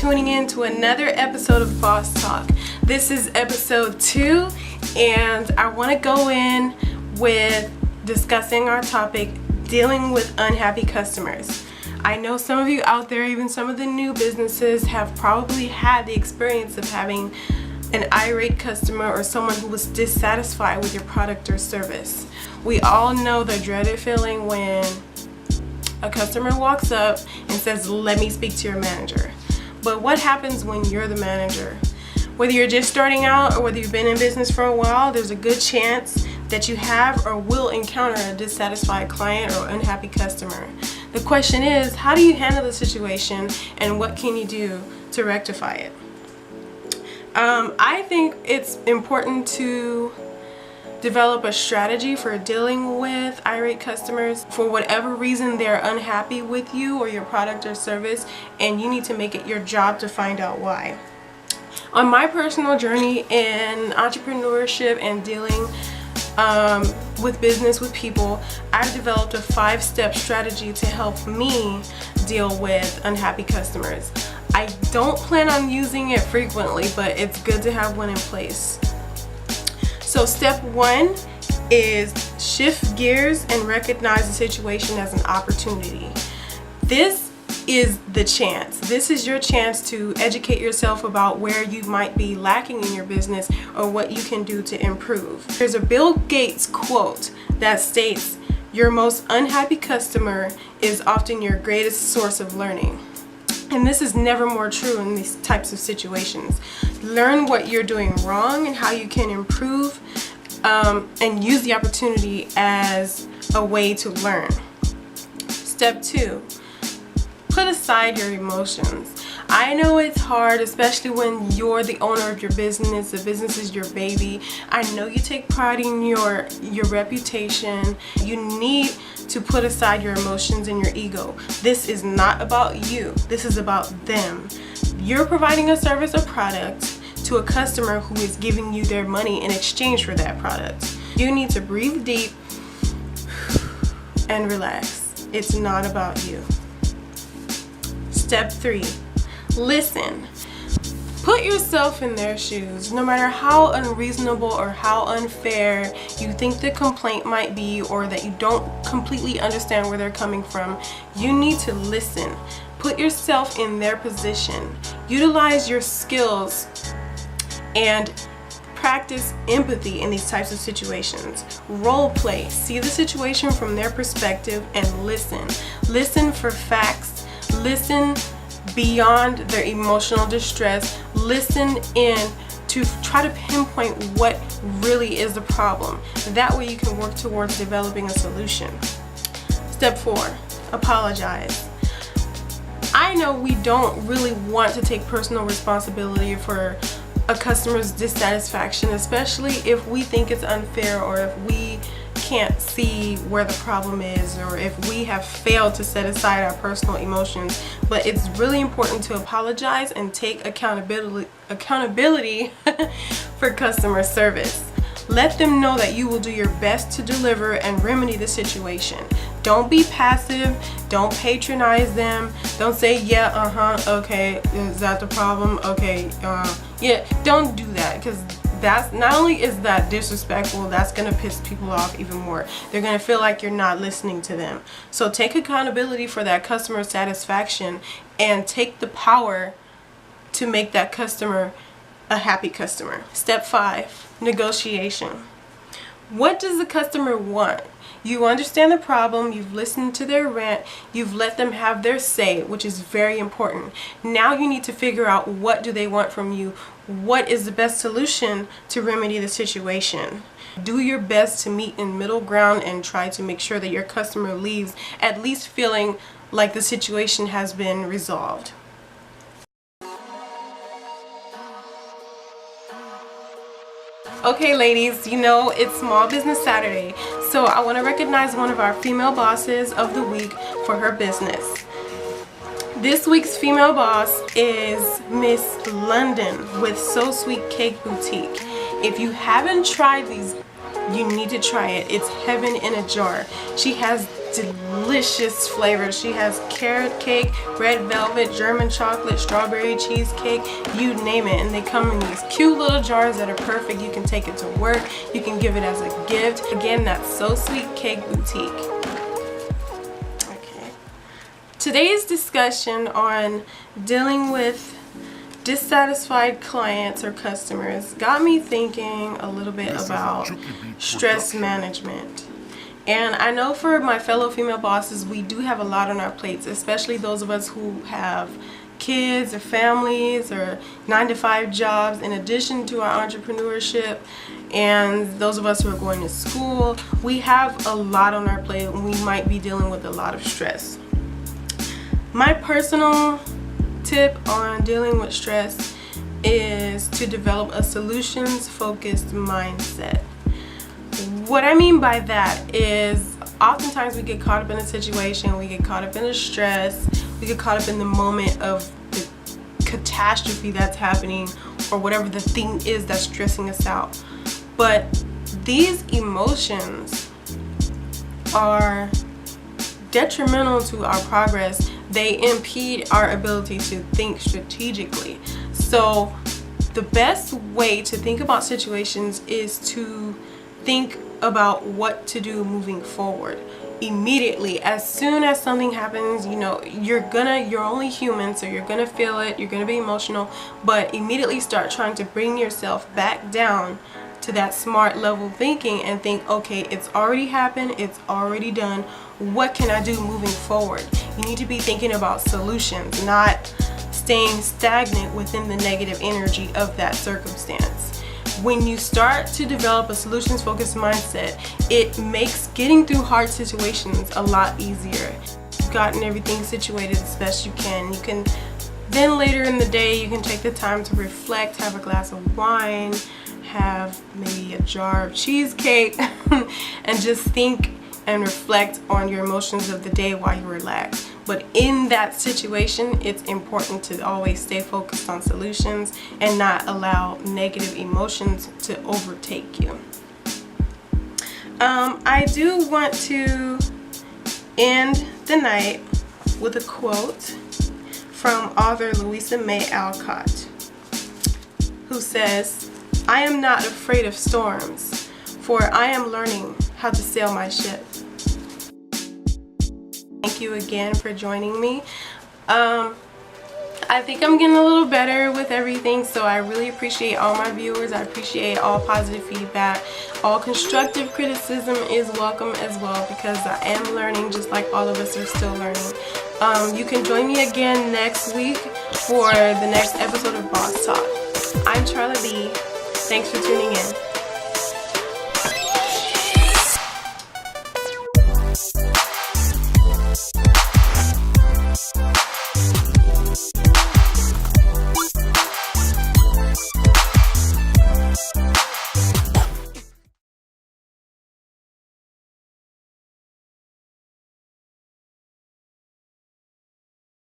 tuning in to another episode of Boss Talk. This is episode 2, and I want to go in with discussing our topic, dealing with unhappy customers. I know some of you out there, even some of the new businesses, have probably had the experience of having an irate customer or someone who was dissatisfied with your product or service. We all know the dreaded feeling when a customer walks up and says, "Let me speak to your manager." But what happens when you're the manager? Whether you're just starting out or whether you've been in business for a while, there's a good chance that you have or will encounter a dissatisfied client or unhappy customer. The question is, how do you handle the situation and what can you do to rectify it? I think it's important to develop a strategy for dealing with irate customers. For whatever reason, they're unhappy with you or your product or service, and you need to make it your job to find out why. On my personal journey in entrepreneurship and dealing with business with people, I've developed a 5-step strategy to help me deal with unhappy customers. I don't plan on using it frequently, but it's good to have one in place. So step 1 is shift gears and recognize the situation as an opportunity. This is the chance. This is your chance to educate yourself about where you might be lacking in your business or what you can do to improve. There's a Bill Gates quote that states, "Your most unhappy customer is often your greatest source of learning." And this is never more true in these types of situations. Learn what you're doing wrong and how you can improve, and use the opportunity as a way to learn. Step 2, put aside your emotions. I know it's hard, especially when you're the owner of your business. The business is your baby. I know you take pride in your reputation. You need to put aside your emotions and your ego. This is not about you. This is about them. You're providing a service or product to a customer who is giving you their money in exchange for that product. You need to breathe deep and relax. It's not about you. Step 3, listen. Put yourself in their shoes. No matter how unreasonable or how unfair you think the complaint might be, or that you don't completely understand where they're coming from, you need to listen. Put yourself in their position. Utilize your skills and practice empathy in these types of situations. Role play. See the situation from their perspective and listen. Listen for facts. Listen beyond their emotional distress. Listen in to try to pinpoint what really is the problem. That way you can work towards developing a solution. Step 4, apologize. I know we don't really want to take personal responsibility for a customer's dissatisfaction, especially if we think it's unfair or if we can't see where the problem is, or if we have failed to set aside our personal emotions. But it's really important to apologize and take accountability for customer service. Let them know that you will do your best to deliver and remedy the situation. Don't be passive. Don't patronize them. Don't say, "Yeah, okay, is that the problem? Okay, yeah." Don't do that, because that's not only is that disrespectful, that's gonna piss people off even more. They're gonna feel like you're not listening to them. So take accountability for that customer satisfaction and take the power to make that customer a happy customer. Step 5, negotiation. What does the customer want? You understand the problem, you've listened to their rant, you've let them have their say, which is very important. Now you need to figure out, what do they want from you? What is the best solution to remedy the situation? Do your best to meet in middle ground and try to make sure that your customer leaves at least feeling like the situation has been resolved. Okay ladies, you know it's Small Business Saturday, so I want to recognize one of our female bosses of the week for her business. This week's female boss is Miss London with So Sweet Cake Boutique. If you haven't tried these, you need to try it. It's heaven in a jar. She has delicious flavors. She has carrot cake, red velvet, German chocolate, strawberry cheesecake, you name it. And they come in these cute little jars that are perfect. You can take it to work. You can give it as a gift. Again, that's So Sweet Cake Boutique. Okay. Today's discussion on dealing with dissatisfied clients or customers got me thinking a little bit about stress management. And I know for my fellow female bosses, we do have a lot on our plates, especially those of us who have kids or families or 9-to-5 jobs in addition to our entrepreneurship, and those of us who are going to school. We have a lot on our plate and we might be dealing with a lot of stress. My personal tip on dealing with stress is to develop a solutions-focused mindset. What I mean by that is oftentimes we get caught up in a situation, we get caught up in a stress, we get caught up in the moment of the catastrophe that's happening or whatever the thing is that's stressing us out. But these emotions are detrimental to our progress. They impede our ability to think strategically. So the best way to think about situations is to think about what to do moving forward immediately. As soon as something happens, you know, you're only human, so you're gonna feel it, you're gonna be emotional, but immediately start trying to bring yourself back down to that smart level thinking and think, okay, it's already happened, it's already done, what can I do moving forward? You need to be thinking about solutions, not staying stagnant within the negative energy of that circumstance. When you start to develop a solutions focused mindset, it makes getting through hard situations a lot easier. You've gotten everything situated as best you can. You can then later in the day, you can take the time to reflect, have a glass of wine, have maybe a jar of cheesecake and just think and reflect on your emotions of the day while you relax. But in that situation, it's important to always stay focused on solutions and not allow negative emotions to overtake you. I do want to end the night with a quote from author Louisa May Alcott, who says, "I am not afraid of storms, for I am learning how to sail my ship." Thank you again for joining me. I think I'm getting a little better with everything, so I really appreciate all my viewers. I appreciate all positive feedback. All constructive criticism is welcome as well, because I am learning just like all of us are still learning. You can join me again next week for the next episode of Boss Talk. I'm Charla Bee. Thanks for tuning in.